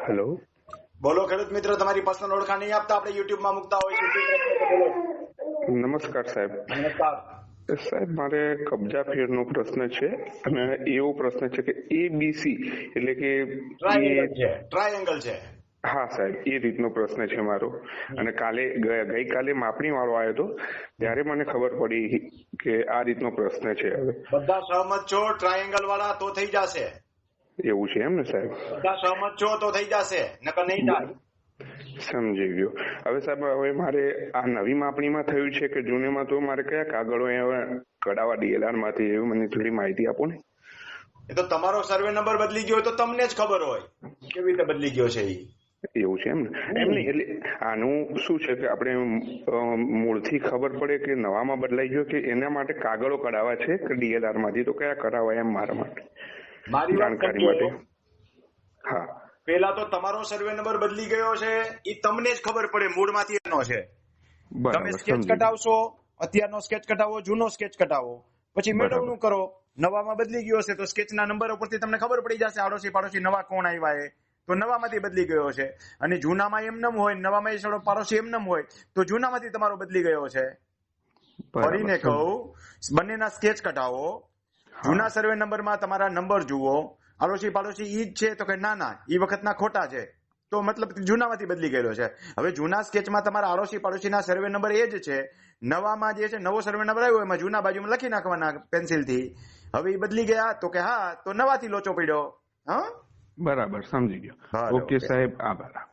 Hello, બોલો ખેડૂત મિત્ર, તમારી પર્સનલ ઓળખાણ નહીં આપતા, આપણે યુટ્યુબ માં મૂકતા હોય છે. નમસ્કાર સાહેબ. નમસ્કાર સાહેબ, મારે કબજા ફેરનો પ્રશ્ન છે અને એવો પ્રશ્ન છે કે ABC એટલે કે ટ્રાયેંગલ છે. હા સાહેબ, એ રીતનો પ્રશ્ન છે મારો. અને ગઈકાલે માપણી વાળો આવ્યો હતો ત્યારે મને ખબર પડી કે આ રીતનો પ્રશ્ન છે. હવે બધા સહમત છો ટ્રાયેંગલ વાળા? તો થઈ જશે. એવું છે એમ ને સાહેબ? બધા સહમત છો તો થઈ જશે, નકર નહીં થાય. સમજી ગયો. હવે સાહેબ, હવે મારે આ નવી માપણીમાં થયું છે કે જૂનીમાં, તો મારે કયા કાગળો કઢાવવા DLR માંથી, એવી મને થોડી માહિતી આપો ને. એ તો તમારો સર્વે નંબર બદલી ગયો હોય તો તમને જ ખબર હોય કેવી રીતે બદલી ગયો છે. એવું છે એમ ને? એમ નહીં, એટલે આનું શું છે કે આપણે મૂળથી ખબર પડે કે નવામાં બદલાઈ ગયો કે એના માટે કાગળો કઢાવવા છે કે DLR માંથી, તો કયા કઢાવાય એમ મારા માટે મારી જાણકારી માટે. હા, પેલા તો તમારો સર્વે નંબર બદલી ગયો છે એ તમને જ ખબર પડે, મૂળમાંથી એનો છે. તમે સ્કેચ કટાવશો, અત્યારનો સ્કેચ કટાવો, જૂનો સ્કેચ કટાવો, પછી મેળવણું કરો. નવામાં બદલી ગયો છે તો સ્કેચના નંબર ઉપરથી તમને ખબર પડી જશે આડોશી પાડોશી નવા કોણ આવ્યા તો નવામાંથી બદલી ગયો છે. અને જૂનામાં એમનેમ હોય, નવામાં પાડોશી એમનેમ હોય તો જૂનામાંથી તમારો બદલી ગયો છે. ફરીને કહું, બંનેના સ્કેચ કટાવો, જૂના સર્વે નંબરમાં તમારા નંબર જુઓ, આડોશી પાડોશી ઈ જ છે તો કે ના ઈ વખતના ખોટા છે, તો મતલબ જૂનામાંથી બદલી ગયેલો છે. હવે જૂના સ્કેચમાં તમારા આડોશી પાડોશીના સર્વે નંબર એ જ છે, નવામાં જે છે નવો સર્વે નંબર આવ્યો એમાં જૂના બાજુમાં લખી નાખવાના પેન્સિલથી. હવે એ બદલી ગયા તો કે હા, તો નવાથી લોચો પડ્યો. હા, બરાબર, સમજી ગયો. ઓકે સાહેબ, આભાર.